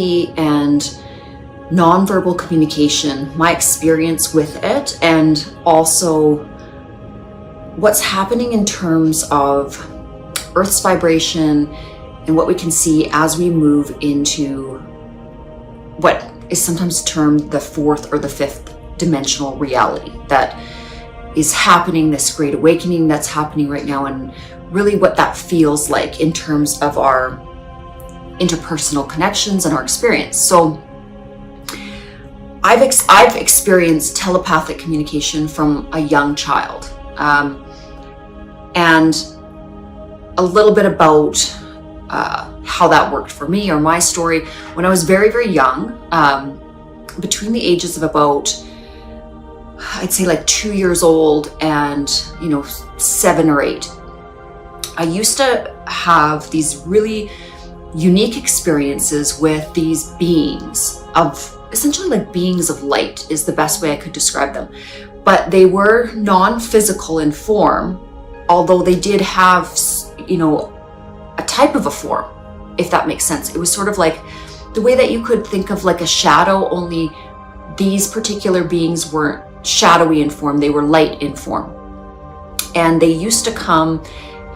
telepathy and nonverbal communication, my experience with it, and also what's happening in terms of Earth's vibration and what we can see as we move into what is sometimes termed the fourth or the fifth dimensional reality that is happening, this great awakening that's happening right now, and really what that feels like in terms of our interpersonal connections and our experience. So I've experienced telepathic communication from a young child, and a little bit about how that worked for me, or my story. When I was very, very young, between the ages of about, I'd say like 2 years old and 7 or 8, I used to have these really unique experiences with these beings of, essentially like beings of light is the best way I could describe them. But they were non-physical in form, although they did have, a type of a form, if that makes sense. It was sort of like the way that you could think of like a shadow, only these particular beings weren't shadowy in form, they were light in form. And they used to come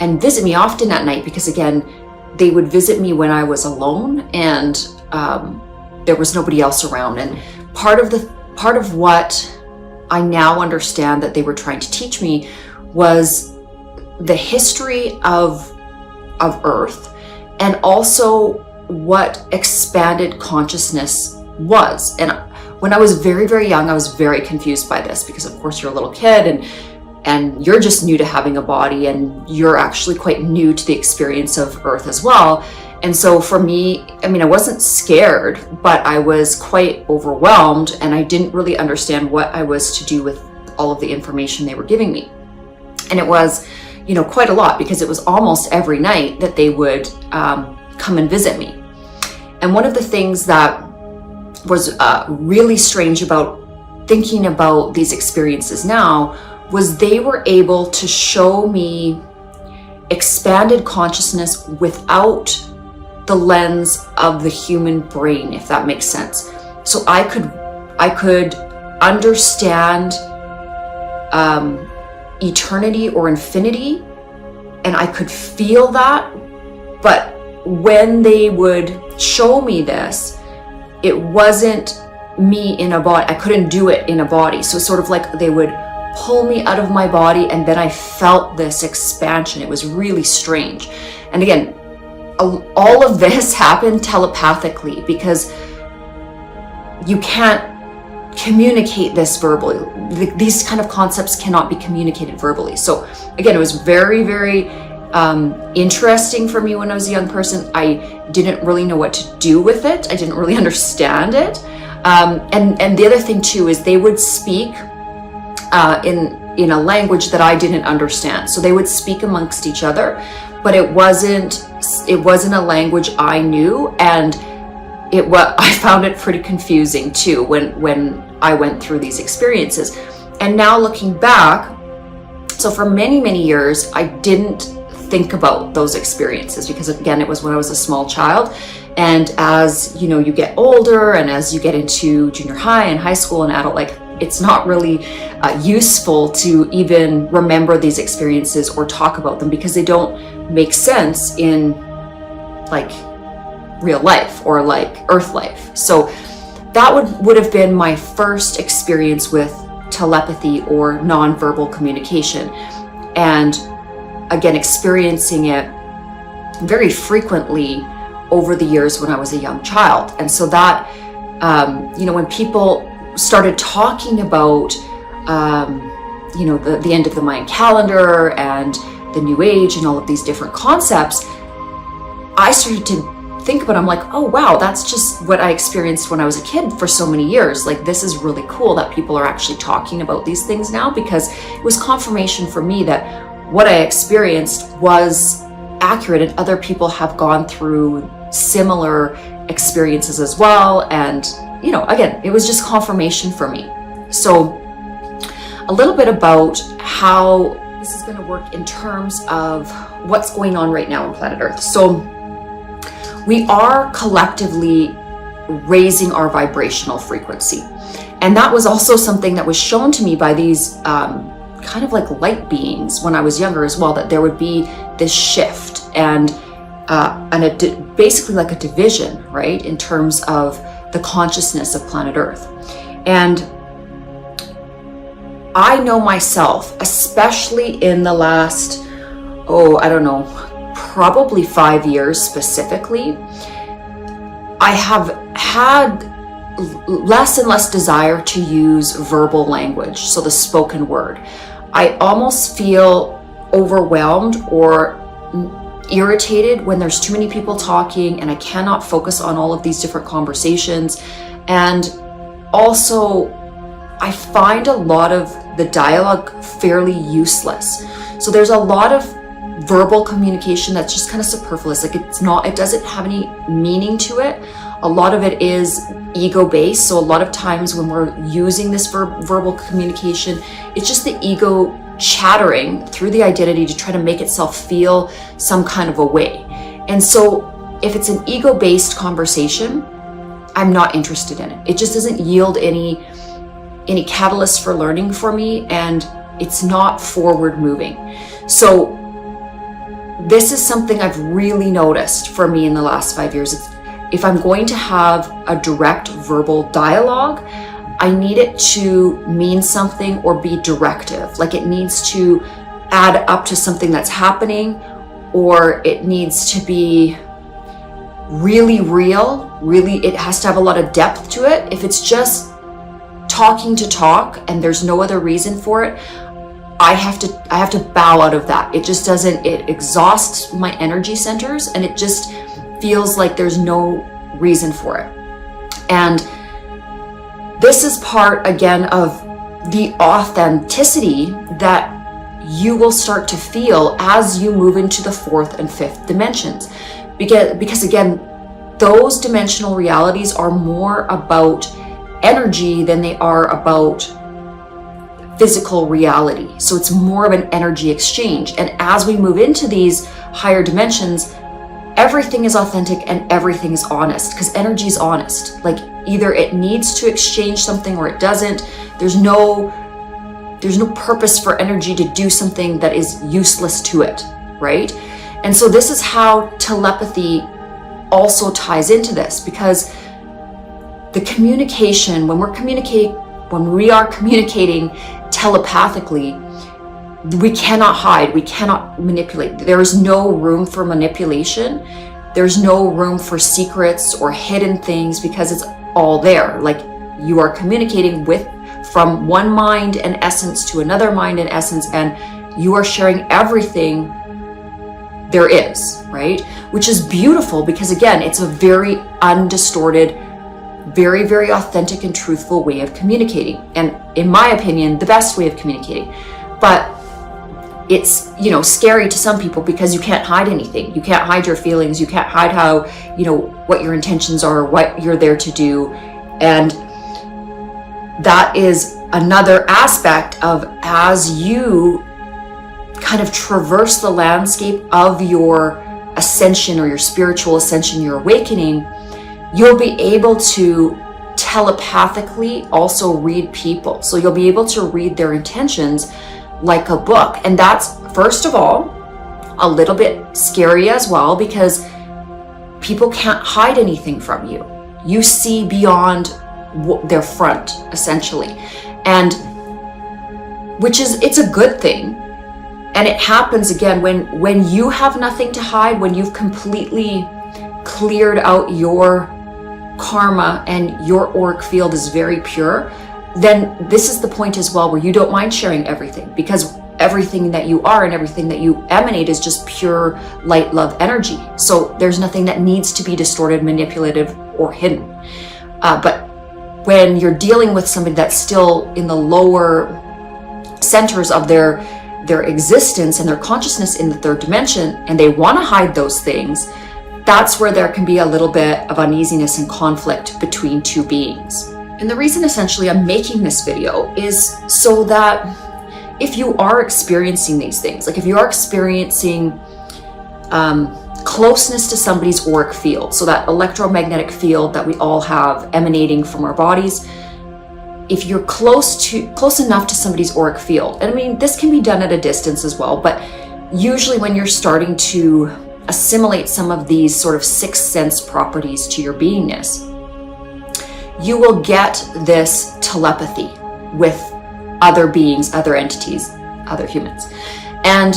and visit me often at night, because again, they would visit me when I was alone and there was nobody else around. And part of what I now understand that they were trying to teach me was the history of Earth, and also what expanded consciousness was. And when I was very, very young, I was very confused by this, because of course you're a little kid and you're just new to having a body, and you're actually quite new to the experience of Earth as well. And so for me, I wasn't scared, but I was quite overwhelmed, and I didn't really understand what I was to do with all of the information they were giving me. And it was, quite a lot, because it was almost every night that they would come and visit me. And one of the things that was really strange about thinking about these experiences now was they were able to show me expanded consciousness without the lens of the human brain, if that makes sense. So I could understand eternity or infinity, and I could feel that. But when they would show me this, it wasn't me in a body. I couldn't do it in a body. So it's sort of like they would pull me out of my body, and then I felt this expansion. It was really strange. And again, all of this happened telepathically, because you can't communicate this verbally. These kind of concepts cannot be communicated verbally. So again, it was very, very interesting for me when I was a young person. I didn't really know what to do with it. I didn't really understand it. And the other thing too is they would speak in a language that I didn't understand. So they would speak amongst each other, but it wasn't a language I knew, and I found it pretty confusing too when I went through these experiences. And now looking back, so for many, many years, I didn't think about those experiences, because again, it was when I was a small child. And as you get older, and as you get into junior high and high school and adult life, it's not really useful to even remember these experiences or talk about them, because they don't make sense in like real life or like Earth life. So that would have been my first experience with telepathy or nonverbal communication. And again, experiencing it very frequently over the years when I was a young child. And so that, when people started talking about, the end of the Mayan calendar and the New Age and all of these different concepts, I started to think about it. I'm like, oh wow, that's just what I experienced when I was a kid for so many years. Like, this is really cool that people are actually talking about these things now, because it was confirmation for me that what I experienced was accurate, and other people have gone through similar experiences as well. And again, it was just confirmation for me. So a little bit about how this is going to work in terms of what's going on right now on planet Earth. So we are collectively raising our vibrational frequency. And that was also something that was shown to me by these kind of like light beings when I was younger as well, that there would be this shift and basically like a division, right, in terms of the consciousness of planet Earth. And I know myself, especially in the last, I don't know, probably 5 years specifically, I have had less and less desire to use verbal language, so the spoken word. I almost feel overwhelmed or irritated when there's too many people talking and I cannot focus on all of these different conversations. And also, I find a lot of the dialogue fairly useless. So there's a lot of verbal communication that's just kind of superfluous. Like it doesn't have any meaning to it. A lot of it is ego-based. So a lot of times when we're using this verbal communication, it's just the ego chattering through the identity to try to make itself feel some kind of a way. And so if it's an ego-based conversation, I'm not interested in it. It just doesn't yield any catalyst for learning for me, and it's not forward moving. So this is something I've really noticed for me in the last 5 years. If I'm going to have a direct verbal dialogue, I need it to mean something or be directive. Like it needs to add up to something that's happening, or it needs to be really real. Really, it has to have a lot of depth to it. If it's just talking to talk and there's no other reason for it, I have to bow out of that. It just doesn't, it exhausts my energy centers and it just feels like there's no reason for it. And this is part, again, of the authenticity that you will start to feel as you move into the 4th and 5th dimensions. Because again, those dimensional realities are more about energy than they are about physical reality. So it's more of an energy exchange. And as we move into these higher dimensions, everything is authentic and everything is honest, because energy is honest. Like either it needs to exchange something or it doesn't. There's no purpose for energy to do something that is useless to it, right? And so this is how telepathy also ties into this, because the communication, when we are communicating telepathically, we cannot hide, we cannot manipulate. There is no room for manipulation. There's no room for secrets or hidden things, because it's all there. Like you are communicating from one mind and essence to another mind and essence, and you are sharing everything there is, right? Which is beautiful, because again, it's a very undistorted, very, very authentic and truthful way of communicating. And in my opinion, the best way of communicating. But it's, scary to some people because you can't hide anything. You can't hide your feelings. You can't hide how, what your intentions are, what you're there to do. And that is another aspect of, as you kind of traverse the landscape of your ascension or your spiritual ascension, your awakening, you'll be able to telepathically also read people. So you'll be able to read their intentions like a book. And that's, first of all, a little bit scary as well, because people can't hide anything from you. You see beyond their front, essentially. And it's a good thing. And it happens again when you have nothing to hide, when you've completely cleared out your karma and your auric field is very pure, then this is the point as well where you don't mind sharing everything, because everything that you are and everything that you emanate is just pure light, love, energy. So there's nothing that needs to be distorted, manipulative, or hidden. But when you're dealing with somebody that's still in the lower centers of their existence and their consciousness in the 3rd dimension, and they want to hide those things, that's where there can be a little bit of uneasiness and conflict between two beings. And the reason essentially I'm making this video is so that if you are experiencing these things, like if you are experiencing closeness to somebody's auric field. So that electromagnetic field that we all have emanating from our bodies. If you're close enough to somebody's auric field, and I mean, this can be done at a distance as well, but usually when you're starting to assimilate some of these sort of sixth sense properties to your beingness, you will get this telepathy with other beings, other entities, other humans. And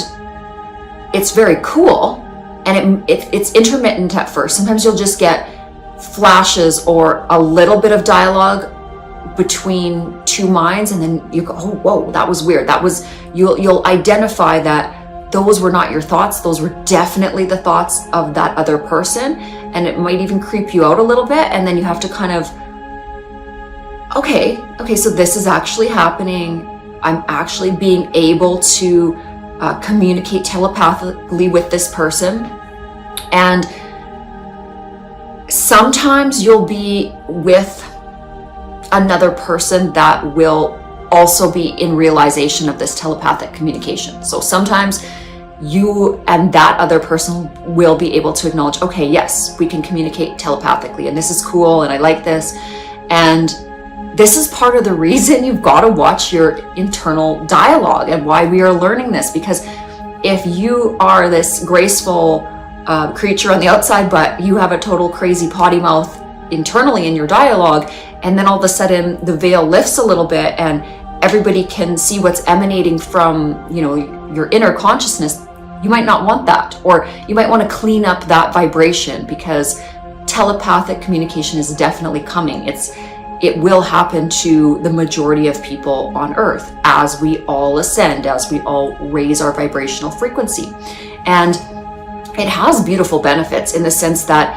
it's very cool, and it's intermittent at first. Sometimes you'll just get flashes or a little bit of dialogue between two minds, and then you go, oh, whoa, that was weird. That was, you'll identify that those were not your thoughts. Those were definitely the thoughts of that other person. And it might even creep you out a little bit. And then you have to kind of, okay, so this is actually happening. I'm actually being able to communicate telepathically with this person. And sometimes you'll be with another person that will also be in realization of this telepathic communication. So sometimes you and that other person will be able to acknowledge, okay, yes, we can communicate telepathically, and this is cool, and I like this. And this is part of the reason you've got to watch your internal dialogue and why we are learning this. Because if you are this graceful creature on the outside, but you have a total crazy potty mouth internally in your dialogue, and then all of a sudden the veil lifts a little bit and everybody can see what's emanating from, you know, your inner consciousness, you might not want that, or you might want to clean up that vibration, because telepathic communication is definitely coming. It will happen to the majority of people on Earth as we all ascend, as we all raise our vibrational frequency. And it has beautiful benefits in the sense that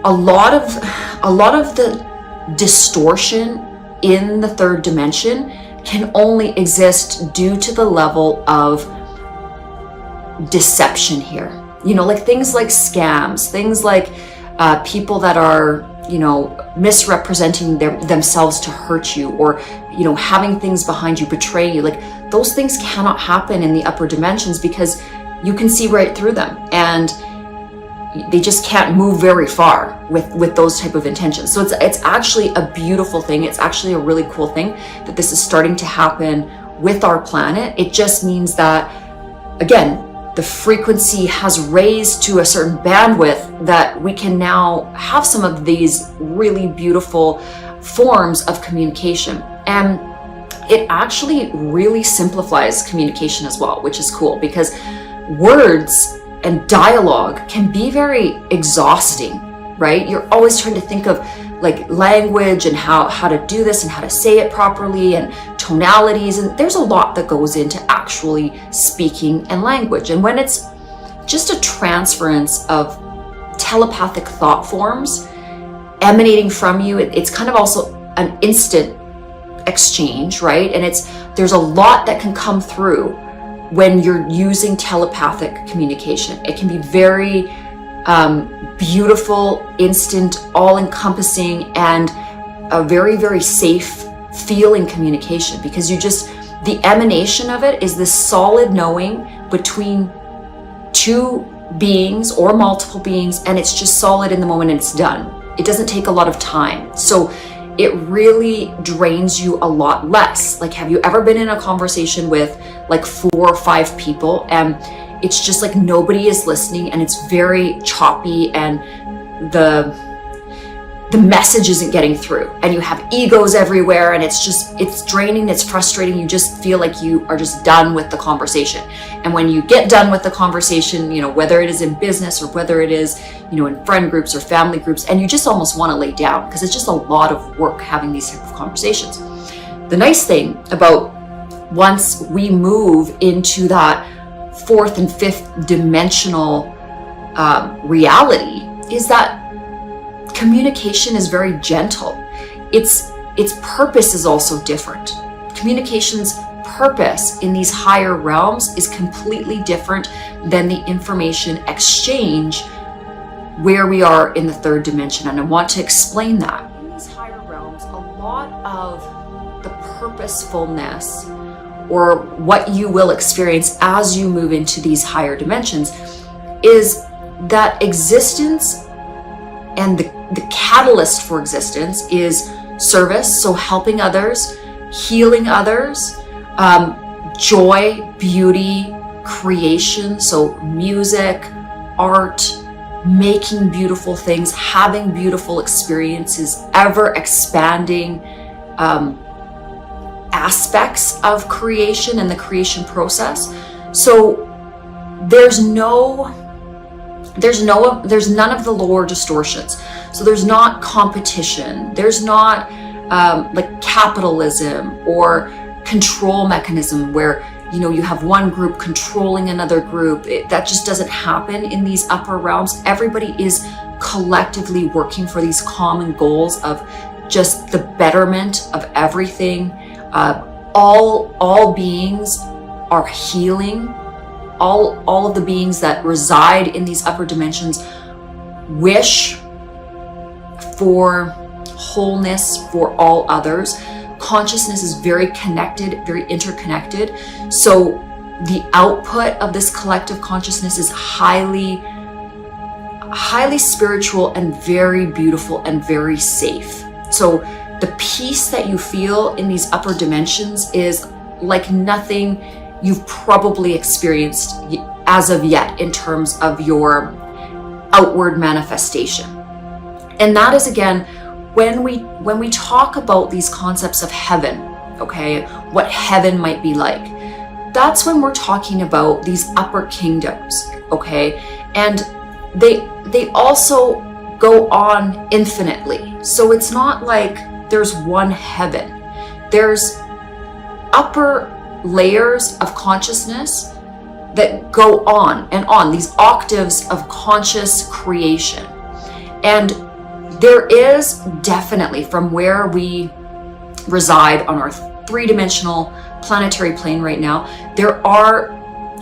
a lot of the distortion in the third dimension can only exist due to the level of deception here. You know, like things like scams, things like people that are, you know, misrepresenting themselves to hurt you, or, you know, having things behind you betray you. Like, those things cannot happen in the upper dimensions because you can see right through them, and they just can't move very far with those type of intentions. So it's actually a beautiful thing. It's actually a really cool thing that this is starting to happen with our planet. It just means that, again, the frequency has raised to a certain bandwidth that we can now have some of these really beautiful forms of communication. And it actually really simplifies communication as well, which is cool, because words and dialogue can be very exhausting, right? You're always trying to think of like language and how to do this and how to say it properly and tonalities, and there's a lot that goes into actually speaking and language. And when it's just a transference of telepathic thought forms emanating from you, it's kind of also an instant exchange, right? And there's a lot that can come through when you're using telepathic communication. It can be very beautiful, instant, all-encompassing, and a very, very safe feeling communication, because the emanation of it is this solid knowing between two beings or multiple beings, and it's just solid in the moment and it's done. It doesn't take a lot of time. So it really drains you a lot less. Like, have you ever been in a conversation with like 4 or 5 people and it's just like nobody is listening, and it's very choppy, and the message isn't getting through, and you have egos everywhere, and it's draining, it's frustrating. You just feel like you are just done with the conversation. And when you get done with the conversation, you know, whether it is in business or whether it is, you know, in friend groups or family groups, and you just almost want to lay down because it's just a lot of work having these type of conversations. The nice thing about once we move into that 4th and 5th dimensional reality is that communication is very gentle. Its purpose is also different. Communication's purpose in these higher realms is completely different than the information exchange where we are in the 3rd dimension. And I want to explain that. In these higher realms, a lot of the purposefulness, or what you will experience as you move into these higher dimensions, is that existence and the catalyst for existence is service, so helping others, healing others, joy, beauty, creation, so music, art, making beautiful things, having beautiful experiences, ever expanding aspects of creation and the creation process. So there's none of the lower distortions. So there's not competition. There's not like capitalism or control mechanism where, you know, you have one group controlling another group. That just doesn't happen in these upper realms. Everybody is collectively working for these common goals of just the betterment of everything. All beings are healing. All of the beings that reside in these upper dimensions wish for wholeness for all others. Consciousness is very connected, very interconnected. So the output of this collective consciousness is highly spiritual and very beautiful and very safe. So the peace that you feel in these upper dimensions is like nothing you've probably experienced as of yet in terms of your outward manifestation. And that is, again, when we talk about these concepts of heaven, okay, what heaven might be like, that's when we're talking about these upper kingdoms, okay? And they also go on infinitely. So it's not like there's one heaven. There's upper layers of consciousness that go on and on, these octaves of conscious creation. And there is definitely, from where we reside on our three-dimensional planetary plane right now, there are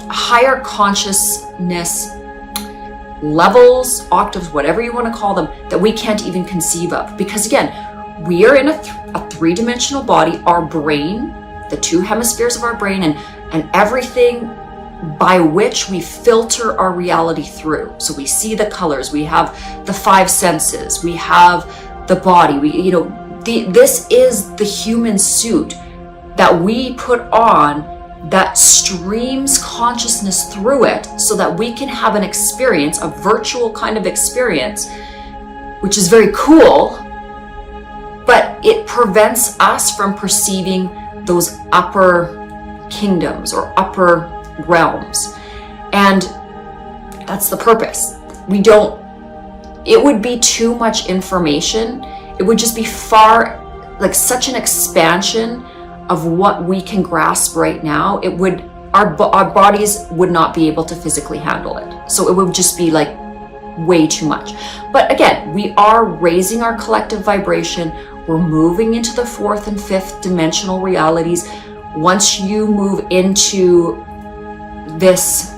higher consciousness levels, octaves, whatever you want to call them, that we can't even conceive of. Because again, we are in a three-dimensional body. Our brain, the two hemispheres of our brain, and everything by which we filter our reality through. So we see the colors, we have the five senses, we have the body, this is the human suit that we put on that streams consciousness through it so that we can have an experience, a virtual kind of experience, which is very cool, but it prevents us from perceiving those upper kingdoms or upper realms. And that's the purpose. It would be too much information. It would just be like such an expansion of what we can grasp right now. Our bodies would not be able to physically handle it. So it would just be like way too much. But again, we are raising our collective vibration. We're moving into the fourth and fifth dimensional realities. Once you move into this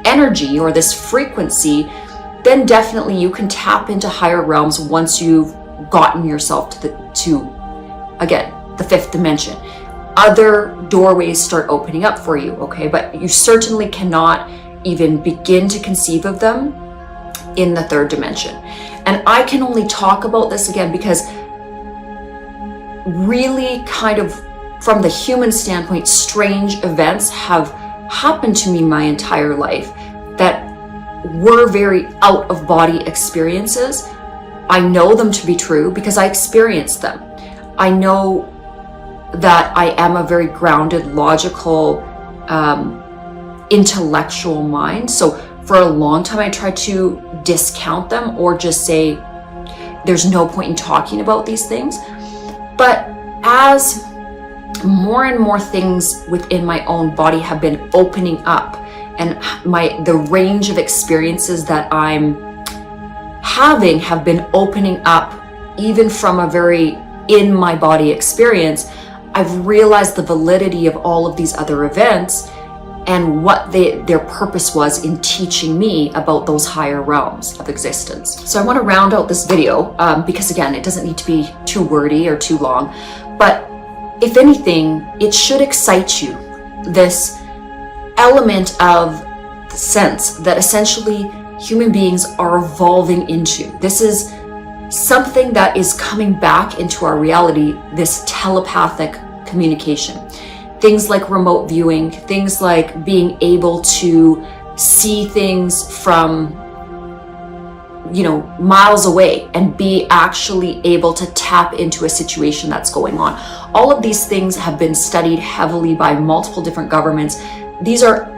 energy or this frequency, then definitely you can tap into higher realms once you've gotten yourself to again, the fifth dimension. Other doorways start opening up for you, okay? But you certainly cannot even begin to conceive of them in the third dimension. And I can only talk about this again because really kind of from the human standpoint, strange events have happened to me my entire life that were very out of body experiences. I know them to be true because I experienced them. I know that I am a very grounded, logical, intellectual mind. So for a long time, I tried to discount them or just say, there's no point in talking about these things. But as more and more things within my own body have been opening up, and the range of experiences that I'm having have been opening up, even from a very in my body experience, I've realized the validity of all of these other events and what their purpose was in teaching me about those higher realms of existence. So I want to round out this video because again, it doesn't need to be too wordy or too long, but if anything, it should excite you, this element of sense that essentially human beings are evolving into. This is something that is coming back into our reality, this telepathic communication. Things like remote viewing, things like being able to see things from, you know, miles away and be actually able to tap into a situation that's going on. All of these things have been studied heavily by multiple different governments. These are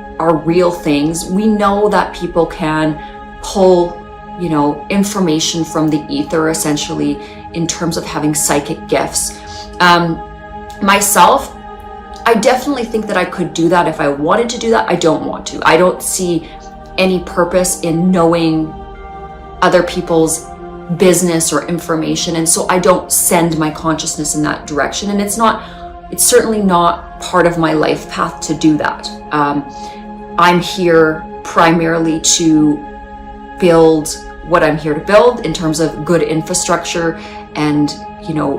real things. We know that people can pull, you know, information from the ether, essentially, in terms of having psychic gifts. Myself, I definitely think that I could do that if I wanted to do that. I don't want to. I don't see any purpose in knowing other people's business or information, and so I don't send my consciousness in that direction, and it's certainly not part of my life path to do that. I'm here primarily to build what I'm here to build in terms of good infrastructure, and, you know,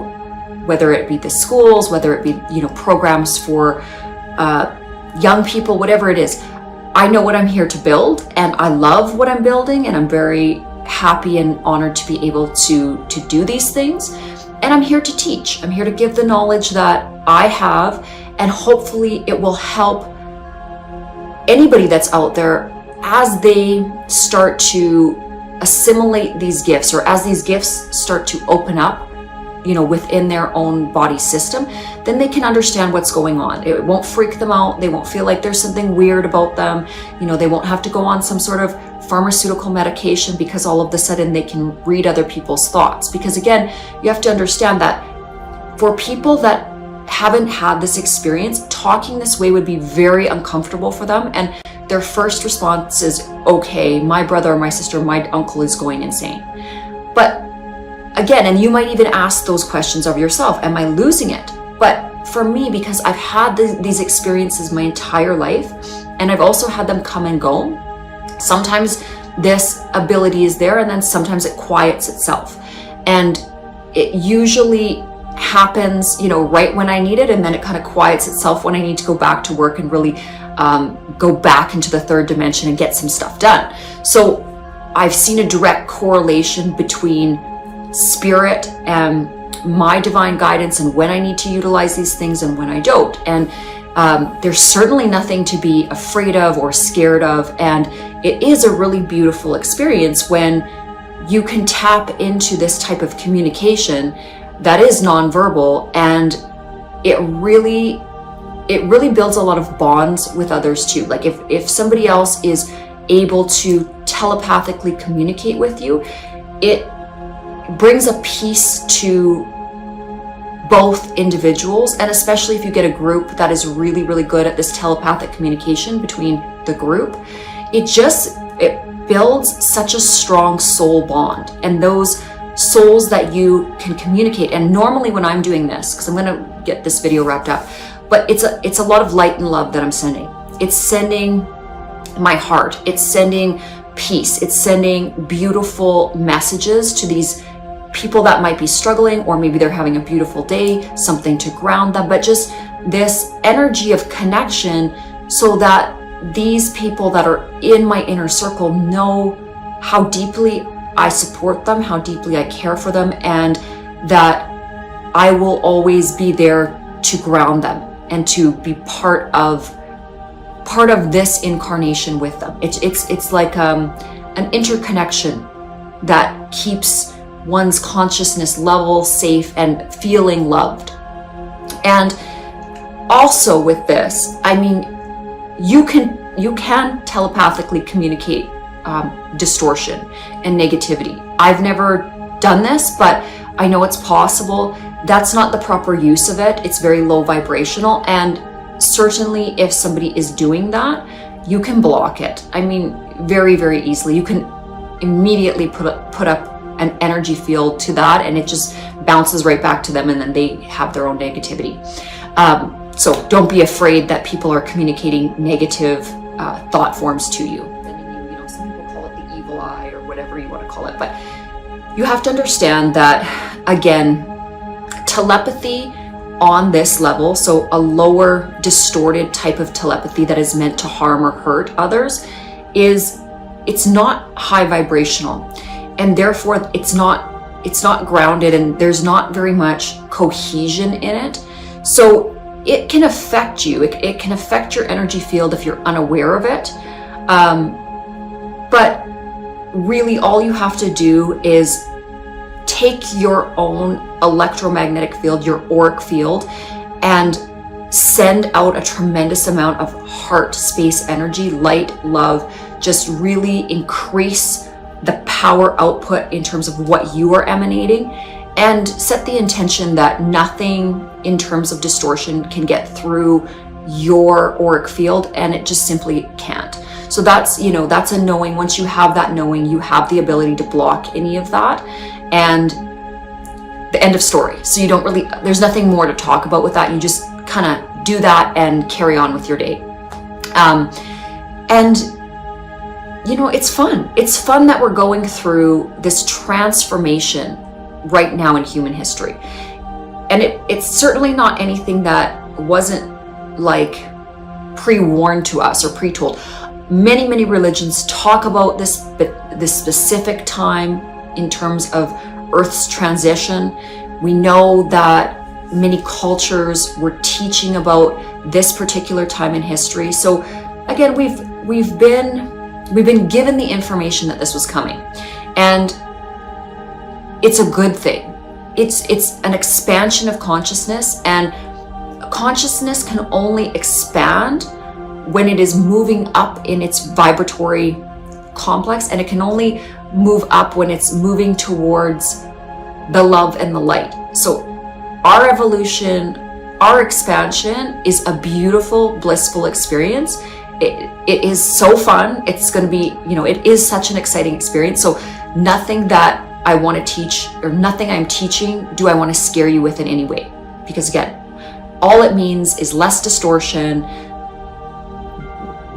whether it be the schools, whether it be, you know, programs for young people, whatever it is. I know what I'm here to build, and I love what I'm building, and I'm very happy and honored to be able to do these things. And I'm here to teach. I'm here to give the knowledge that I have, and hopefully it will help anybody that's out there as they start to assimilate these gifts, or as these gifts start to open up, you know, within their own body system. Then they can understand what's going on. It won't freak them out. They won't feel like there's something weird about them. You know, they won't have to go on some sort of pharmaceutical medication because all of a sudden they can read other people's thoughts. Because again, you have to understand that for people that haven't had this experience, talking this way would be very uncomfortable for them, and their first response is, okay, my brother or my sister, my uncle is going insane. But again, and you might even ask those questions of yourself, am I losing it? But for me, because I've had these experiences my entire life, and I've also had them come and go, sometimes this ability is there, and then sometimes it quiets itself. And it usually happens, you know, right when I need it, and then it kind of quiets itself when I need to go back to work and really go back into the third dimension and get some stuff done. So I've seen a direct correlation between spirit and my divine guidance, and when I need to utilize these things and when I don't. And there's certainly nothing to be afraid of or scared of, and it is a really beautiful experience when you can tap into this type of communication that is nonverbal, and it really builds a lot of bonds with others too. Like if somebody else is able to telepathically communicate with you, it brings a peace to both individuals, and especially if you get a group that is really, really good at this telepathic communication between the group, it builds such a strong soul bond, and those souls that you can communicate. And normally when I'm doing this, because I'm going to get this video wrapped up, but it's a lot of light and love that I'm sending. It's sending my heart, it's sending peace, it's sending beautiful messages to these people that might be struggling, or maybe they're having a beautiful day, something to ground them, but just this energy of connection, so that these people that are in my inner circle know how deeply I support them, how deeply I care for them, and that I will always be there to ground them and to be part of this incarnation with them. It's like an interconnection that keeps one's consciousness level, safe, and feeling loved. And also with this, I mean, you can telepathically communicate distortion and negativity. I've never done this, but I know it's possible. That's not the proper use of it. It's very low vibrational, and certainly if somebody is doing that, you can block it. I mean, very, very easily. You can immediately put up an energy field to that, and it just bounces right back to them, and then they have their own negativity. So don't be afraid that people are communicating negative thought forms to you. You know, some people call it the evil eye or whatever you want to call it, but you have to understand that, again, telepathy on this level, so a lower distorted type of telepathy that is meant to harm or hurt others, is it's not high vibrational, and therefore it's not grounded, and there's not very much cohesion in it. So it can affect you. It can affect your energy field if you're unaware of it. But really all you have to do is take your own electromagnetic field, your auric field, and send out a tremendous amount of heart space energy, light, love, just really increase the power output in terms of what you are emanating, and set the intention that nothing in terms of distortion can get through your auric field, and it just simply can't. So that's, you know, that's a knowing. Once you have that knowing, you have the ability to block any of that, and the end of story. So you don't really, there's nothing more to talk about with that. You just kind of do that and carry on with your day. And you know, it's fun. It's fun that we're going through this transformation right now in human history. And it's certainly not anything that wasn't like pre-warned to us or pre-told. Many religions talk about this specific time in terms of Earth's transition. We know that many cultures were teaching about this particular time in history. So again, we've been given the information that this was coming, and it's a good thing. It's an expansion of consciousness, and consciousness can only expand when it is moving up in its vibratory complex, and it can only move up when it's moving towards the love and the light. So our evolution, our expansion is a beautiful, blissful experience. It is so fun. It's going to be, you know, it is such an exciting experience. So nothing that I want to teach, or nothing I'm teaching, do I want to scare you with in any way. Because again, all it means is less distortion,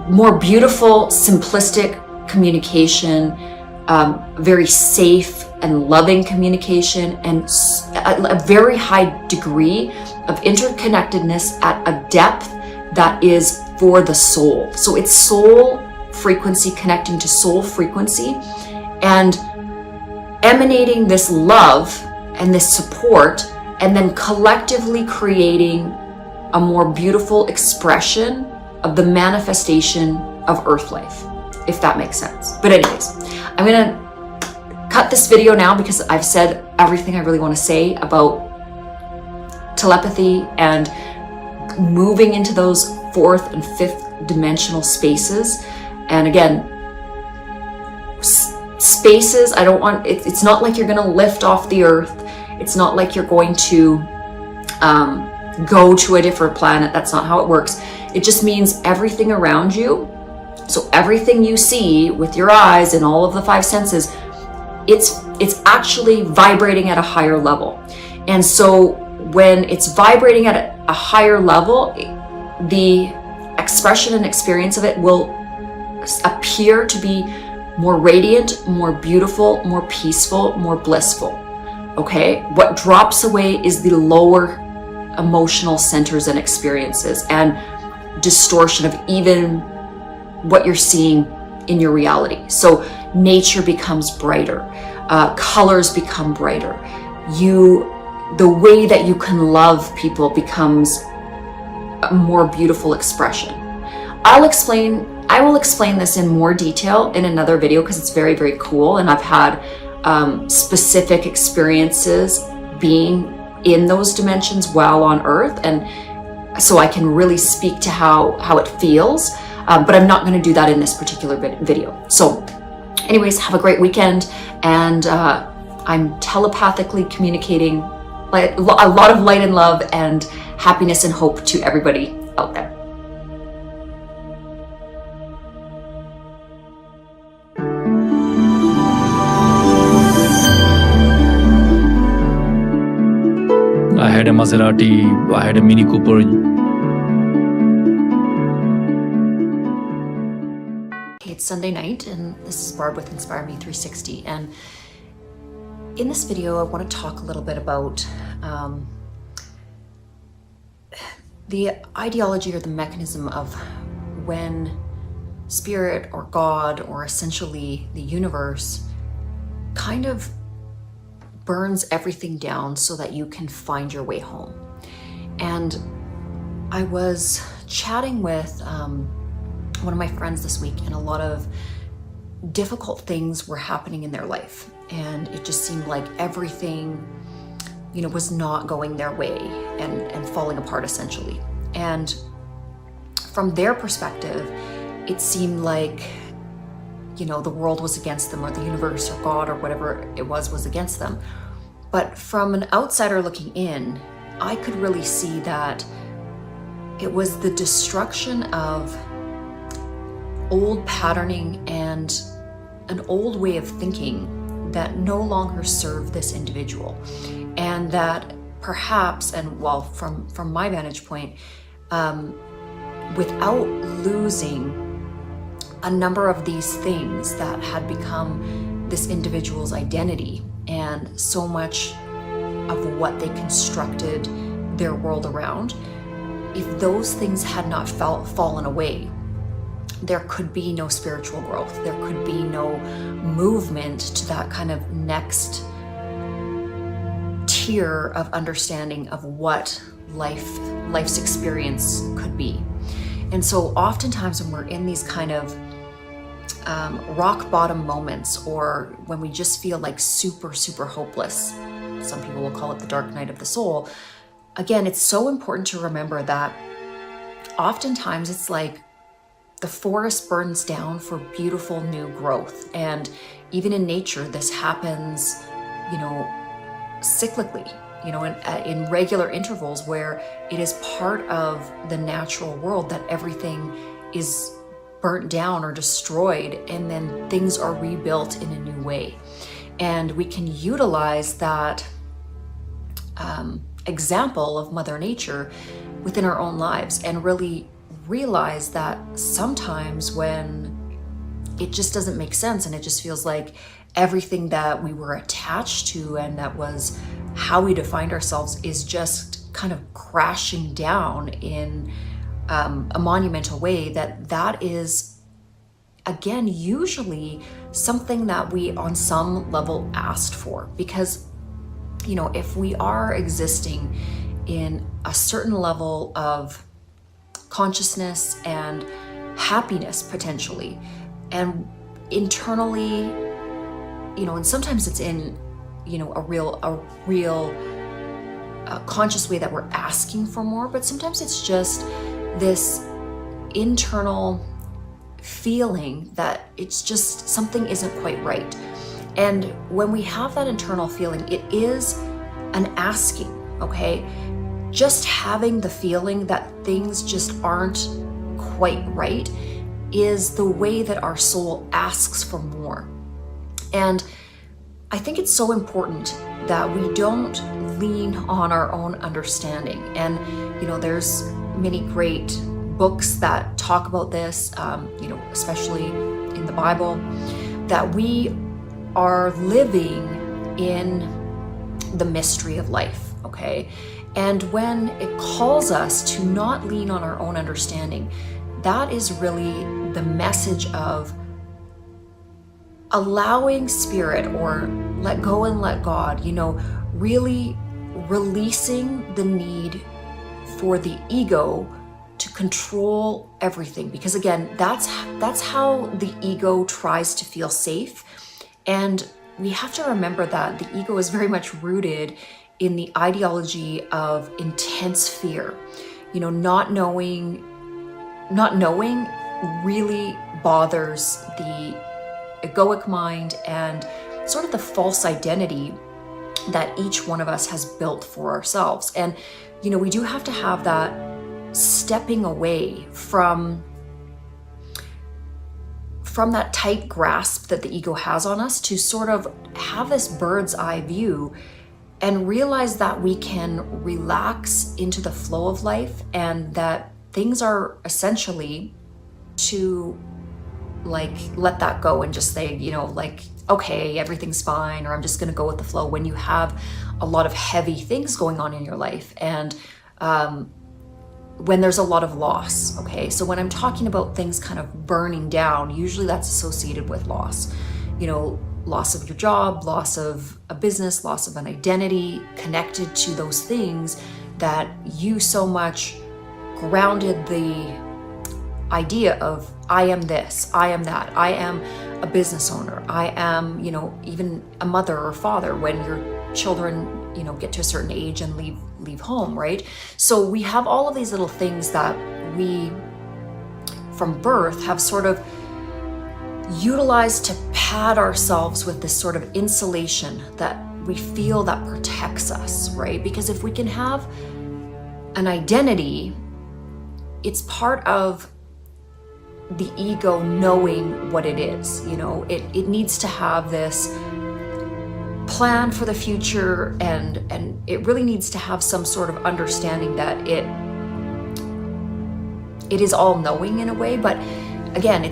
more beautiful, simplistic communication, very safe and loving communication, and a very high degree of interconnectedness at a depth that is for the soul. So it's soul frequency connecting to soul frequency, and emanating this love and this support, and then collectively creating a more beautiful expression of the manifestation of Earth life, if that makes sense. But anyways, I'm gonna cut this video now because I've said everything I really want to say about telepathy and moving into those fourth and fifth dimensional spaces. And again, spaces, I don't want, it's not like you're going to lift off the earth. It's not like you're going to go to a different planet. That's not how it works. It just means everything around you. So everything you see with your eyes and all of the five senses, it's actually vibrating at a higher level. And so when it's vibrating at a higher level, the expression and experience of it will appear to be more radiant, more beautiful, more peaceful, more blissful. Okay? What drops away is the lower emotional centers and experiences, and distortion of even what you're seeing in your reality. So nature becomes brighter, colors become brighter. The way that you can love people becomes a more beautiful expression. I will explain this in more detail in another video because it's very, very cool, and I've had specific experiences being in those dimensions while on Earth, and so I can really speak to how it feels, but I'm not going to do that in this particular video. So anyways, have a great weekend, and I'm telepathically communicating a lot of light and love and happiness and hope to everybody out there. I had a Maserati, I had a Mini Cooper. Okay, it's Sunday night, and this is Barb with Inspire Me 360. And in this video, I want to talk a little bit about the ideology or the mechanism of when spirit or God or essentially the universe kind of burns everything down so that you can find your way home. And I was chatting with one of my friends this week, and a lot of difficult things were happening in their life. And it just seemed like everything, was not going their way and falling apart essentially. And from their perspective, it seemed like, the world was against them, or the universe or God or whatever it was against them. But from an outsider looking in, I could really see that it was the destruction of old patterning and an old way of thinking that no longer served this individual. And that perhaps, from my vantage point, without losing a number of these things that had become this individual's identity and so much of what they constructed their world around, if those things had not fallen away, there could be no spiritual growth. There could be no movement to that kind of next tier of understanding of what life's experience could be. And so oftentimes when we're in these kind of rock bottom moments, or when we just feel like super, super hopeless, some people will call it the dark night of the soul, again, it's so important to remember that oftentimes it's like the forest burns down for beautiful new growth. And even in nature, this happens, cyclically, in regular intervals, where it is part of the natural world that everything is burnt down or destroyed, and then things are rebuilt in a new way. And we can utilize that example of Mother Nature within our own lives and really realize that sometimes when it just doesn't make sense and it just feels like everything that we were attached to and that was how we defined ourselves is just kind of crashing down in a monumental way, that is, again, usually something that we on some level asked for. Because, if we are existing in a certain level of consciousns and happiness potentially, and internally, and sometimes it's in, a real conscious way that we're asking for more, but sometimes it's just this internal feeling that it's just something isn't quite right. And when we have that internal feeling, it is an asking, okay? Just having the feeling that things just aren't quite right is the way that our soul asks for more. And I think it's so important that we don't lean on our own understanding. And, there's many great books that talk about this, especially in the Bible, that we are living in the mystery of life, okay? And when it calls us to not lean on our own understanding, that is really the message of allowing spirit, or let go and let God, really releasing the need for the ego to control everything. Because again, that's how the ego tries to feel safe. And we have to remember that the ego is very much rooted in the ideology of intense fear. Not knowing really bothers the egoic mind and sort of the false identity that each one of us has built for ourselves. And, we do have to have that stepping away from that tight grasp that the ego has on us, to sort of have this bird's eye view and realize that we can relax into the flow of life, and that things are essentially to let that go and just say, okay, everything's fine, or I'm just going to go with the flow, when you have a lot of heavy things going on in your life. And when there's a lot of loss, okay? So when I'm talking about things kind of burning down, usually that's associated with loss. You know, loss of your job, loss of a business, loss of an identity connected to those things that you so much grounded the idea of, I am this, I am that, I am a business owner, I am, you know, even a mother or father when your children, you know, get to a certain age and leave home, right? So we have all of these little things that we, from birth, have sort of utilized to pad ourselves with this sort of insulation that we feel that protects us, right? Because if we can have an identity, it's part of the ego knowing what it is, you know, it needs to have this plan for the future, and it really needs to have some sort of understanding that it is all knowing in a way, but again,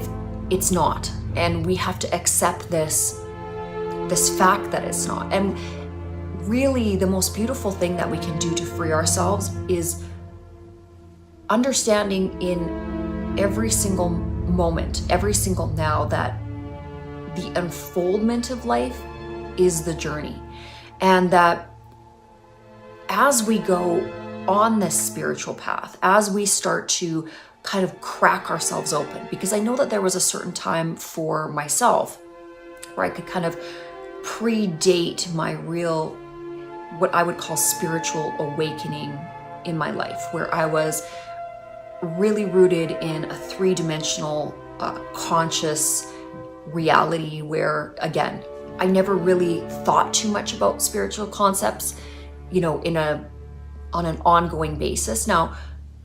it's not. And we have to accept this fact that it's not. And really the most beautiful thing that we can do to free ourselves is understanding in every single moment, every single now, that the unfoldment of life is the journey. And that as we go on this spiritual path, as we start to kind of crack ourselves open, because I know that there was a certain time for myself where I could kind of predate my real, what I would call spiritual awakening in my life, where I was really rooted in a three-dimensional conscious reality where, again, I never really thought too much about spiritual concepts, you know, on an ongoing basis. Now,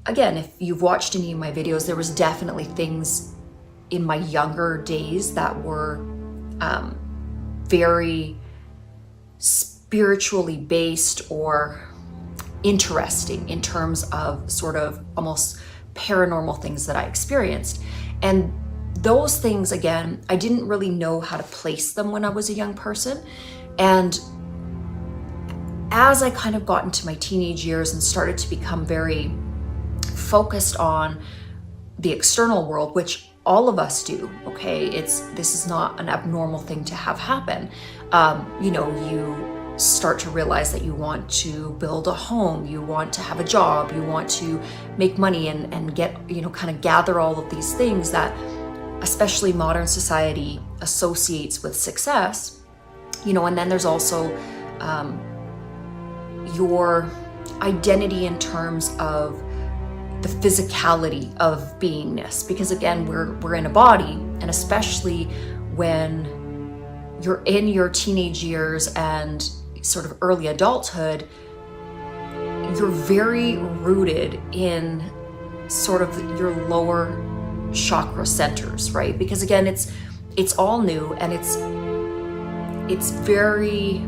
again, if you've watched any of my videos, there was definitely things in my younger days that were very spiritually based or interesting in terms of sort of almost paranormal things that I experienced. And those things, again, I didn't really know how to place them when I was a young person. And as I kind of got into my teenage years and started to become very focused on the external world, which all of us do, okay? This is not an abnormal thing to have happen. You know, you start to realize that you want to build a home, you want to have a job, you want to make money and get, you know, kind of gather all of these things that especially modern society associates with success, you know. And then there's also your identity in terms of the physicality of beingness, because again, we're in a body, and especially when you're in your teenage years and sort of early adulthood, you're very rooted in sort of your lower chakra centers, right? Because again, it's all new, and it's very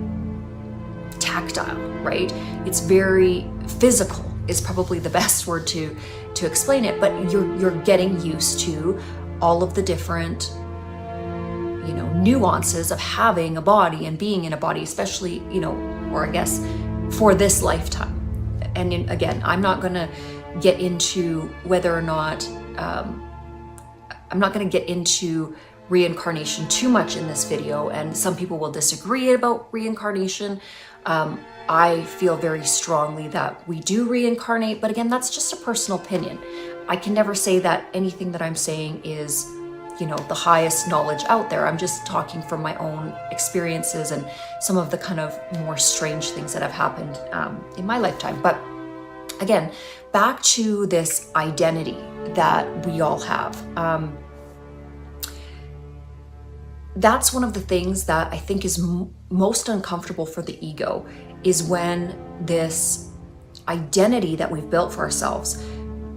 tactile, right? It's very physical is probably the best word to explain it, but you're getting used to all of the different, you know, nuances of having a body and being in a body, especially, you know, or I guess for this lifetime. And again, I'm not going to get into whether or not I'm not going to get into reincarnation too much in this video, and some people will disagree about reincarnation. I feel very strongly that we do reincarnate, but again, that's just a personal opinion. I can never say that anything that I'm saying is, you know, the highest knowledge out there. I'm just talking from my own experiences and some of the kind of more strange things that have happened in my lifetime. But again, back to this identity that we all have. That's one of the things that I think is most uncomfortable for the ego, is when this identity that we've built for ourselves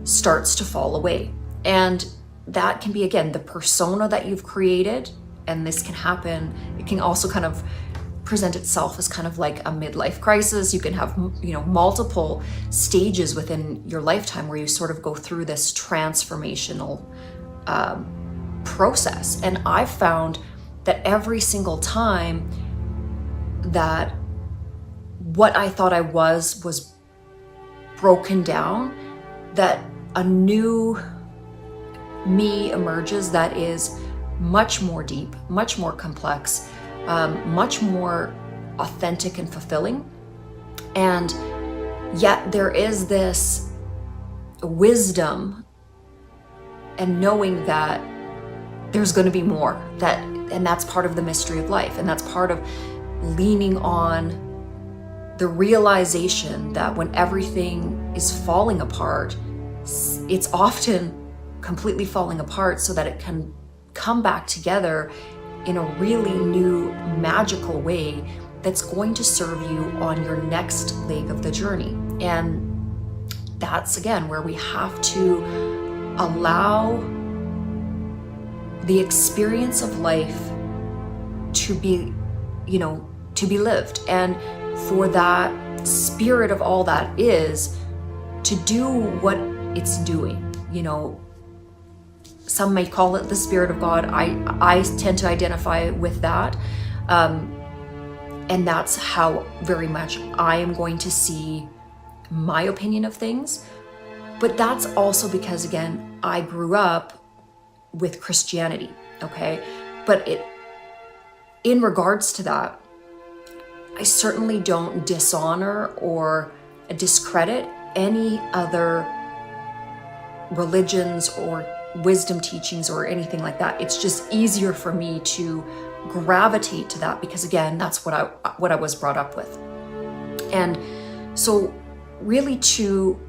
starts to fall away. And that can be, again, the persona that you've created. And this can happen, it can also kind of present itself as kind of like a midlife crisis. You can have, you know, multiple stages within your lifetime where you sort of go through this transformational process. And I've found that every single time that what I thought I was broken down, that a new me emerges that is much more deep, much more complex, much more authentic and fulfilling. And yet there is this wisdom and knowing that there's going to be more, and that's part of the mystery of life, and that's part of leaning on the realization that when everything is falling apart, it's often completely falling apart so that it can come back together in a really new, magical way that's going to serve you on your next leg of the journey. And that's, again, where we have to allow the experience of life to be, to be lived. And for that spirit of all that is to do what it's doing. Some may call it the Spirit of God. I tend to identify with that. And that's how very much I am going to see my opinion of things. But that's also because, again, I grew up with Christianity, okay? But in regards to that, I certainly don't dishonor or discredit any other religions or wisdom teachings or anything like that. It's just easier for me to gravitate to that because, again, that's what I was brought up with. And so really, to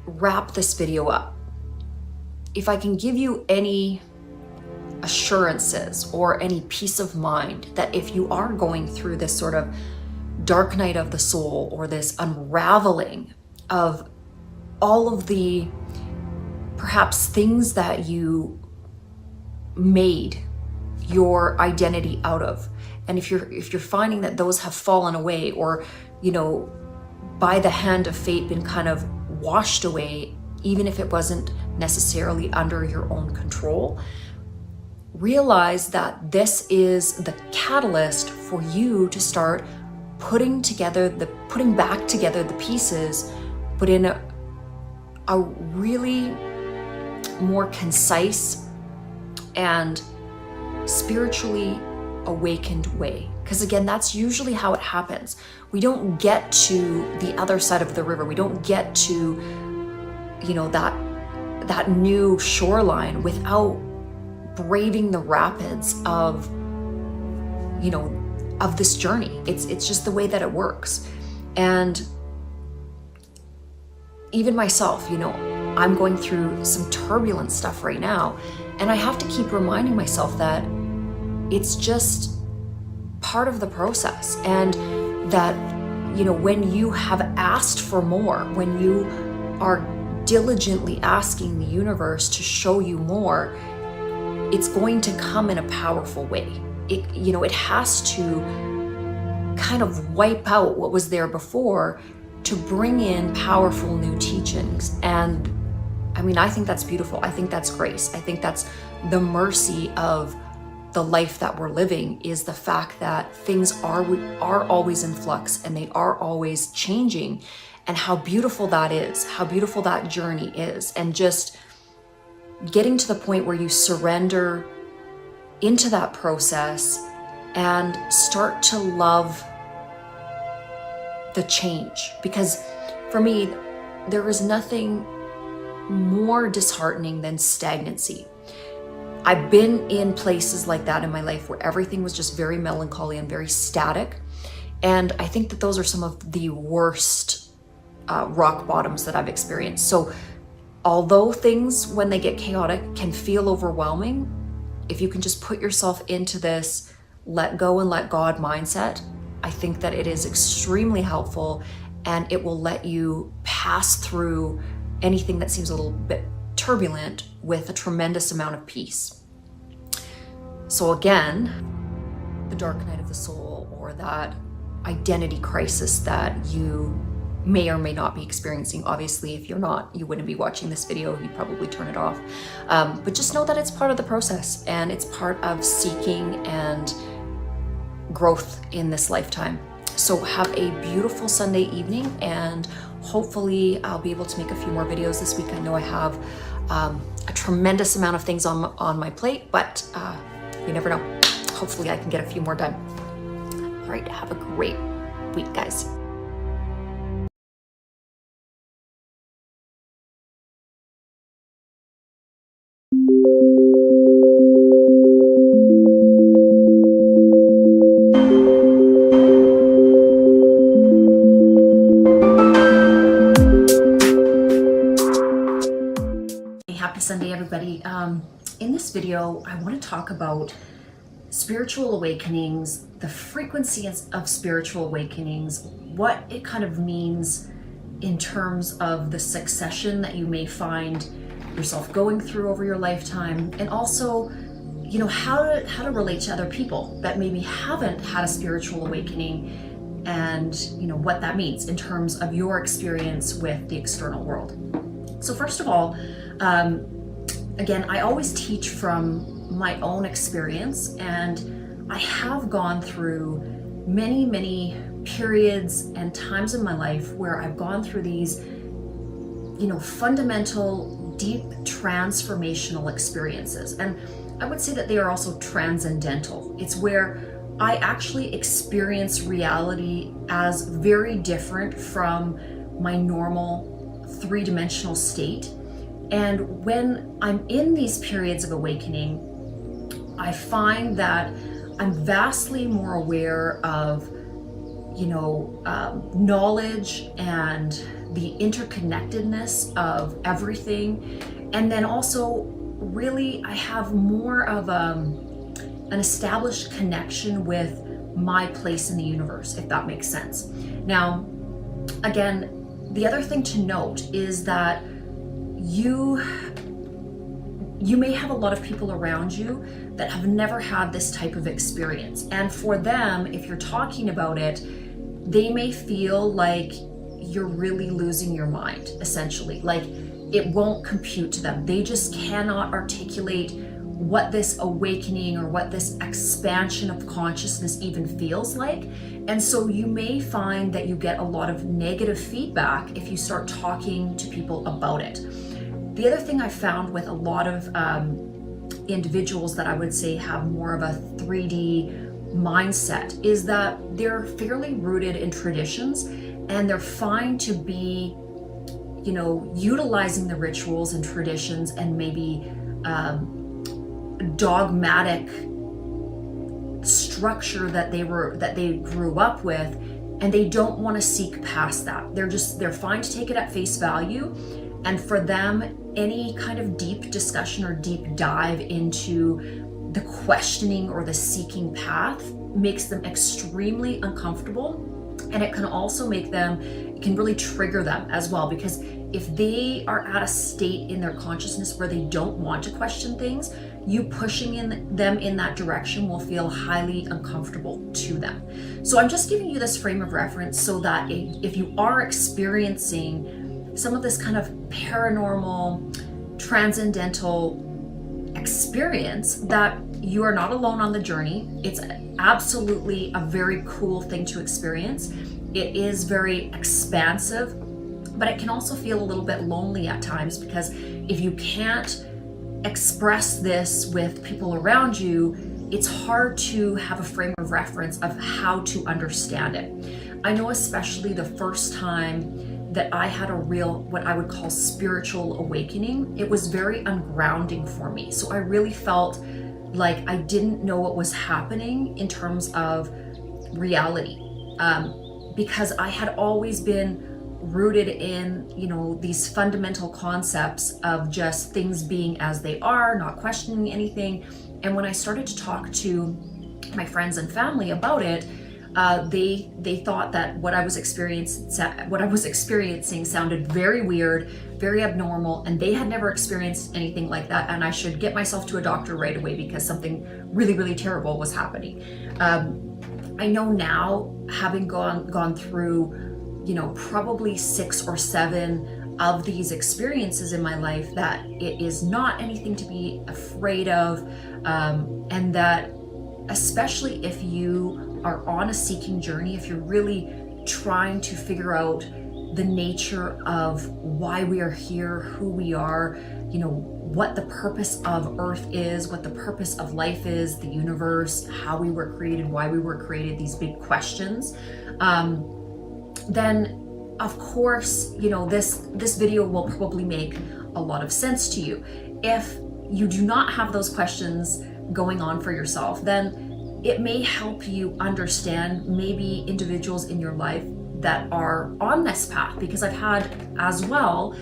wrap this video up, if I can give you any assurances or any peace of mind that if you are going through this sort of dark night of the soul or this unraveling of all of the perhaps things that you made your identity out of, and if you're finding that those have fallen away or by the hand of fate been kind of washed away, even if it wasn't necessarily under your own control, realize that this is the catalyst for you to start putting back together the pieces, but in a really more concise and spiritually awakened way. Because, again, that's usually how it happens. We don't get to the other side of the river. We don't get to, that new shoreline without braving the rapids of this journey. It's just the way that it works. And even myself, I'm going through some turbulent stuff right now, and I have to keep reminding myself that it's just part of the process, and that when you have asked for more, when you are diligently asking the universe to show you more, it's going to come in a powerful way. It has to kind of wipe out what was there before to bring in powerful new teachings. And I think that's beautiful. I think that's grace. I think that's the mercy of the life that we're living, is the fact that things are always in flux and they are always changing, and how beautiful that is, how beautiful that journey is. And just getting to the point where you surrender into that process and start to love the change. Because for me, there is nothing more disheartening than stagnancy. I've been in places like that in my life where everything was just very melancholy and very static. And I think that those are some of the worst rock bottoms that I've experienced. So although things, when they get chaotic, can feel overwhelming, if you can just put yourself into this let go and let God mindset, I think that it is extremely helpful, and it will let you pass through anything that seems a little bit turbulent with a tremendous amount of peace. So again, the dark night of the soul, or that identity crisis that you may or may not be experiencing. Obviously, if you're not, you wouldn't be watching this video. You'd probably turn it off. But just know that it's part of the process, and it's part of seeking and growth in this lifetime. So have a beautiful Sunday evening, and hopefully I'll be able to make a few more videos this week. I know I have a tremendous amount of things on my plate, but you never know. Hopefully I can get a few more done. All right, have a great week, guys. Happy Sunday, everybody. In this video, I want to talk about spiritual awakenings, the frequency of spiritual awakenings, what it kind of means in terms of the succession that you may find yourself going through over your lifetime, and also, you know, how to relate to other people that maybe haven't had a spiritual awakening, and you know what that means in terms of your experience with the external world. So first of all, again, I always teach from my own experience, and I have gone through many periods and times in my life where I've gone through these, you know, fundamental, deep, transformational experiences. And I would say that they are also transcendental. It's where I actually experience reality as very different from my normal three-dimensional state. And when I'm in these periods of awakening, I find that I'm vastly more aware of, you know, knowledge and the interconnectedness of everything. And then also, really, I have more of an established connection with my place in the universe, if that makes sense. Now, again, the other thing to note is that you may have a lot of people around you that have never had this type of experience. And for them, if you're talking about it, they may feel like you're really losing your mind, essentially. Like it won't compute to them. They just cannot articulate what this awakening or what this expansion of consciousness even feels like. And so you may find that you get a lot of negative feedback if you start talking to people about it. The other thing I found with a lot of individuals that I would say have more of a 3D mindset is that they're fairly rooted in traditions, and they're fine to be, you know, utilizing the rituals and traditions and maybe dogmatic structure that they grew up with, and they don't want to seek past that. They're fine to take it at face value. And for them, any kind of deep discussion or deep dive into the questioning or the seeking path makes them extremely uncomfortable. And it can also make them, it can really trigger them as well, because if they are at a state in their consciousness where they don't want to question things, you pushing them in that direction will feel highly uncomfortable to them. So I'm just giving you this frame of reference so that if you are experiencing some of this kind of paranormal, transcendental experience, that you are not alone on the journey. It's absolutely a very cool thing to experience. It is very expansive, but it can also feel a little bit lonely at times, because if you can't express this with people around you, it's hard to have a frame of reference of how to understand it. I know especially the first time that I had a real, what I would call spiritual awakening, it was very ungrounding for me. So I really felt like I didn't know what was happening in terms of reality, because I had always been rooted in, you know, these fundamental concepts of just things being as they are, not questioning anything. And when I started to talk to my friends and family about it, they thought that what I was experiencing sounded very weird, very abnormal, and they had never experienced anything like that, and I should get myself to a doctor right away because something really terrible was happening. I know now, having gone through, you know, probably 6 or 7 of these experiences in my life, that it is not anything to be afraid of, and that especially if you are on a seeking journey, if you're really trying to figure out the nature of why we are here, who we are, you know, what the purpose of Earth is, what the purpose of life is, the universe, how we were created, why we were created, these big questions, then of course, you know, this video will probably make a lot of sense to you. If you do not have those questions going on for yourself, then it may help you understand maybe individuals in your life that are on this path, because I've had as well,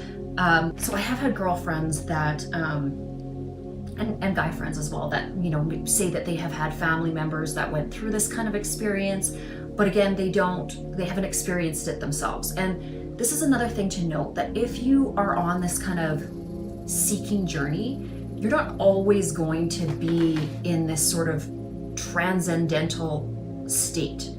so I have had girlfriends that, and guy friends as well, that, you know, say that they have had family members that went through this kind of experience, but again, they haven't experienced it themselves. And this is another thing to note, that if you are on this kind of seeking journey, you're not always going to be in this sort of transcendental state.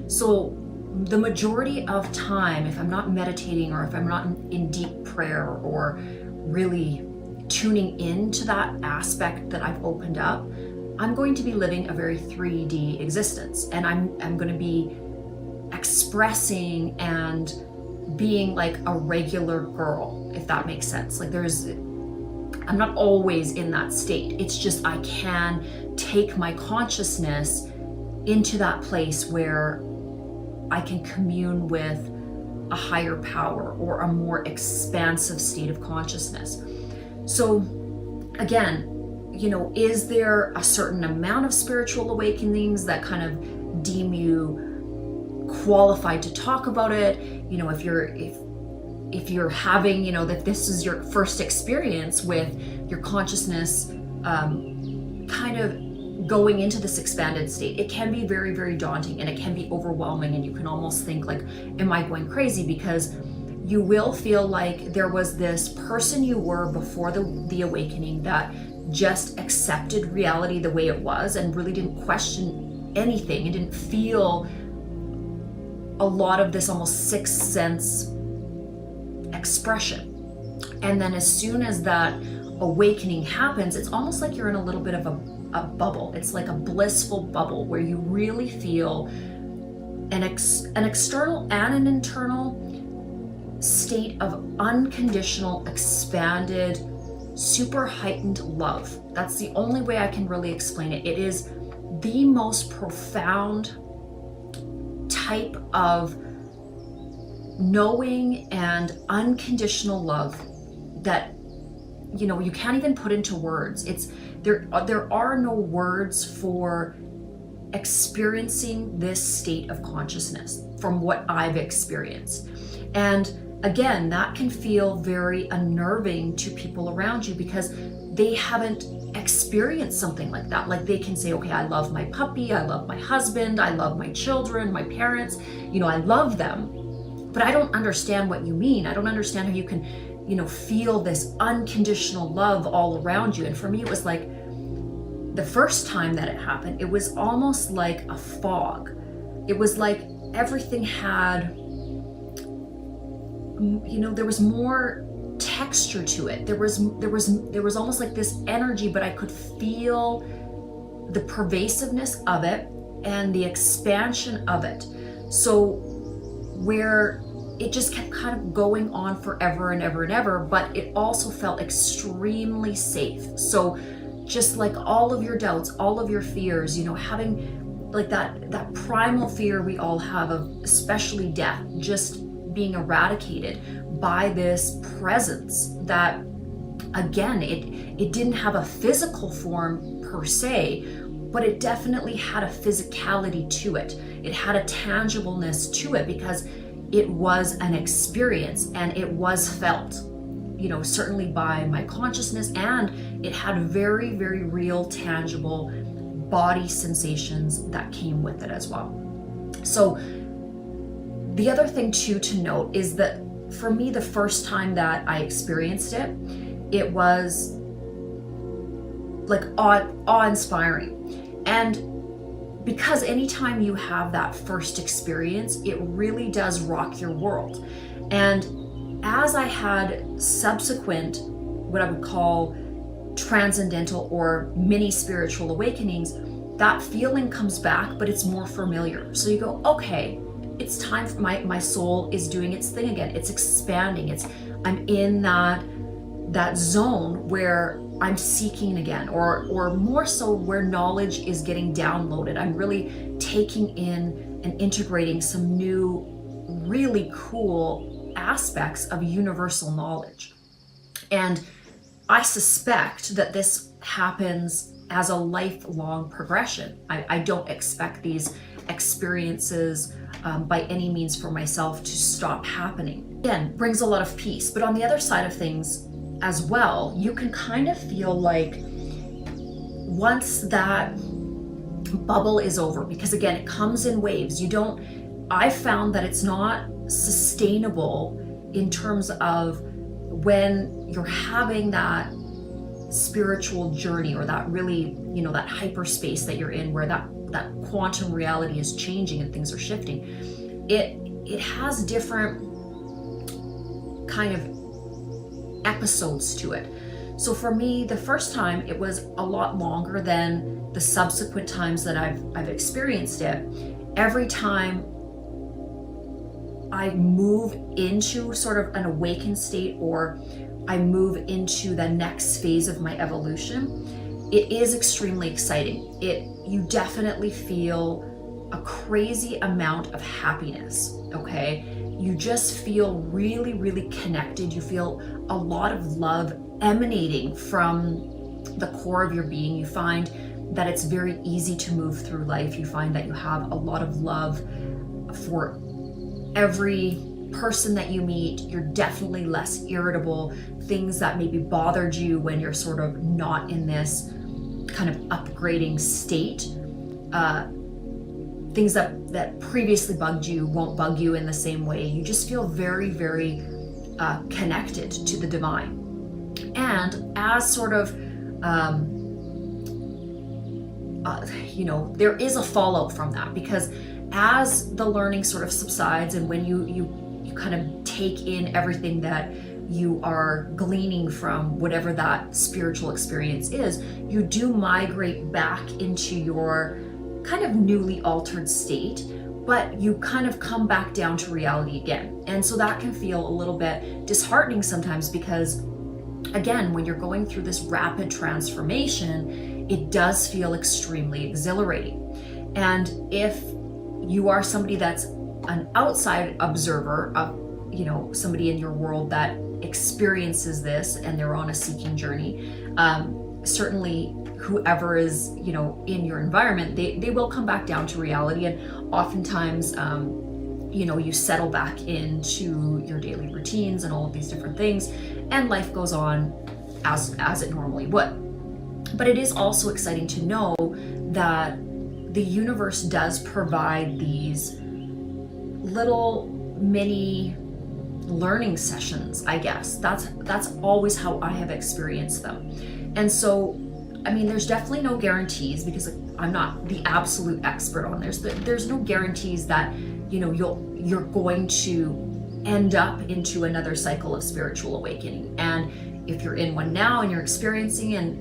So the majority of time, if I'm not meditating or if I'm not in deep prayer or really tuning into that aspect that I've opened up, I'm going to be living a very 3D existence, and I'm going to be expressing and being like a regular girl, if that makes sense. Like I'm not always in that state. It's just I can take my consciousness into that place where I can commune with a higher power or a more expansive state of consciousness. So again, you know, is there a certain amount of spiritual awakenings that kind of deem you qualified to talk about it? You know, if you're having, you know, that this is your first experience with your consciousness kind of going into this expanded state, it can be very, very daunting, and it can be overwhelming, and you can almost think like, am I going crazy? Because you will feel like there was this person you were before the awakening that just accepted reality the way it was and really didn't question anything, and didn't feel a lot of this almost sixth sense expression. And then as soon as that awakening happens, it's almost like you're in a little bit of a bubble. It's like a blissful bubble where you really feel an external and an internal state of unconditional, expanded, super heightened love. That's the only way I can really explain it. It is the most profound type of knowing and unconditional love that, you know, you can't even put into words. There are no words for experiencing this state of consciousness from what I've experienced. And again, that can feel very unnerving to people around you because they haven't experienced something like that. Like they can say, okay, I love my puppy, I love my husband, I love my children, my parents, you know, I love them, but I don't understand what you mean. I don't understand how you can, you know, feel this unconditional love all around you. And for me, it was like the first time that it happened, it was almost like a fog. It was like everything had, you know, there was more texture to it. There was almost like this energy, but I could feel the pervasiveness of it and the expansion of it. So where it just kept kind of going on forever and ever and ever, but it also felt extremely safe. So just like all of your doubts, all of your fears, you know, having like that primal fear we all have of especially death, just being eradicated by this presence that, again, it didn't have a physical form per se, but it definitely had a physicality to it. It had a tangibleness to it because it was an experience and it was felt, you know, certainly by my consciousness, and it had very, very real, tangible body sensations that came with it as well. So the other thing too to note is that for me, the first time that I experienced it, it was like awe-inspiring. And because anytime you have that first experience, it really does rock your world. And as I had subsequent, what I would call transcendental or mini spiritual awakenings, that feeling comes back, but it's more familiar. So you go, okay, it's time for my soul is doing its thing again. It's expanding. I'm in that zone where I'm seeking again, or more so where knowledge is getting downloaded. I'm really taking in and integrating some new, really cool aspects of universal knowledge. And I suspect that this happens as a lifelong progression. I don't expect these experiences by any means for myself to stop happening. Again, brings a lot of peace. But on the other side of things as well, you can kind of feel like once that bubble is over, because again, it comes in waves. I found that it's not sustainable in terms of when you're having that spiritual journey, or that really, that hyperspace that you're in, where that quantum reality is changing and things are shifting. It has different kind of episodes to it. So for me, the first time, it was a lot longer than the subsequent times that I've experienced it. Every time I move into sort of an awakened state, or I move into the next phase of my evolution, it is extremely exciting. You definitely feel a crazy amount of happiness, okay? You just feel really, really connected. You feel a lot of love emanating from the core of your being. You find that it's very easy to move through life. You find that you have a lot of love for every person that you meet. You're definitely less irritable. Things that maybe bothered you when you're sort of not in this kind of upgrading state, things that previously bugged you won't bug you in the same way. You just feel very, very connected to the divine. And as sort of, there is a fallout from that, because as the learning sort of subsides, and when you kind of take in everything that you are gleaning from whatever that spiritual experience is, you do migrate back into your kind of newly altered state, but you kind of come back down to reality again. And so that can feel a little bit disheartening sometimes, because again, when you're going through this rapid transformation, it does feel extremely exhilarating. And if you are somebody that's an outside observer of, somebody in your world that experiences this and they're on a seeking journey, certainly whoever is, in your environment, they will come back down to reality. And oftentimes, you settle back into your daily routines and all of these different things, and life goes on as it normally would. But it is also exciting to know that the universe does provide these little mini learning sessions, I guess. That's always how I have experienced them. And so, there's definitely no guarantees, because I'm not the absolute expert on this. There's no guarantees that, you're going to end up into another cycle of spiritual awakening. And if you're in one now and you're experiencing it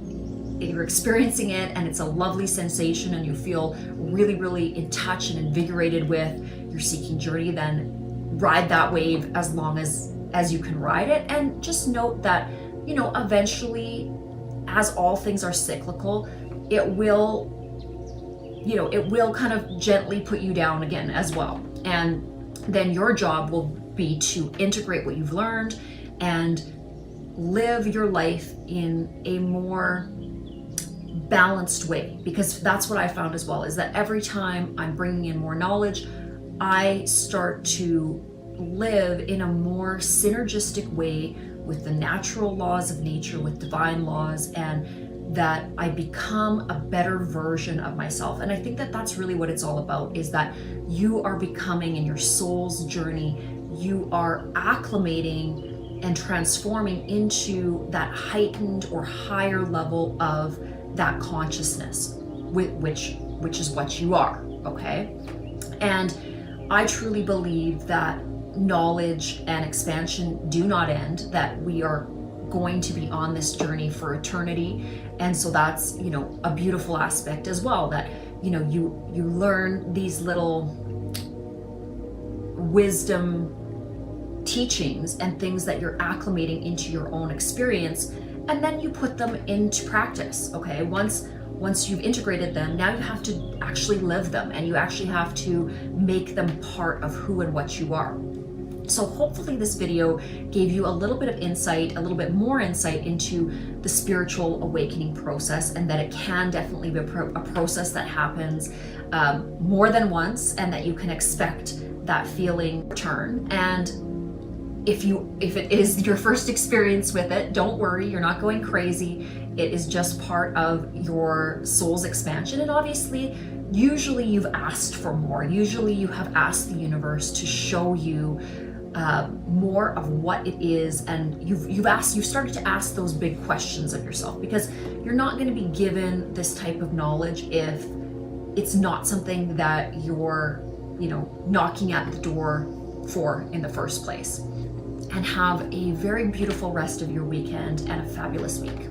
and it's a lovely sensation and you feel really, really in touch and invigorated with your seeking journey, then ride that wave as long as you can ride it. And just note that, eventually, as all things are cyclical, it will kind of gently put you down again as well. And then your job will be to integrate what you've learned and live your life in a more balanced way, because that's what I found as well, is that every time I'm bringing in more knowledge, I start to live in a more synergistic way with the natural laws of nature, with divine laws, and that I become a better version of myself. And I think that that's really what it's all about, is that you are becoming, in your soul's journey, you are acclimating and transforming into that heightened or higher level of that consciousness, which is what you are, okay? And I truly believe that knowledge and expansion do not end, that we are going to be on this journey for eternity. And so that's, a beautiful aspect as well, that you learn these little wisdom teachings and things that you're acclimating into your own experience, and then you put them into practice. Okay, once you've integrated them, now you have to actually live them, and you actually have to make them part of who and what you are. So hopefully this video gave you a little bit of insight, a little bit more insight into the spiritual awakening process, and that it can definitely be a process that happens more than once, and that you can expect that feeling return. And if it is your first experience with it, don't worry, you're not going crazy. It is just part of your soul's expansion. And obviously, usually you've asked for more. Usually you have asked the universe to show you more of what it is, and you've started to ask those big questions of yourself, because you're not going to be given this type of knowledge if it's not something that you're knocking at the door for in the first place. And have a very beautiful rest of your weekend and a fabulous week.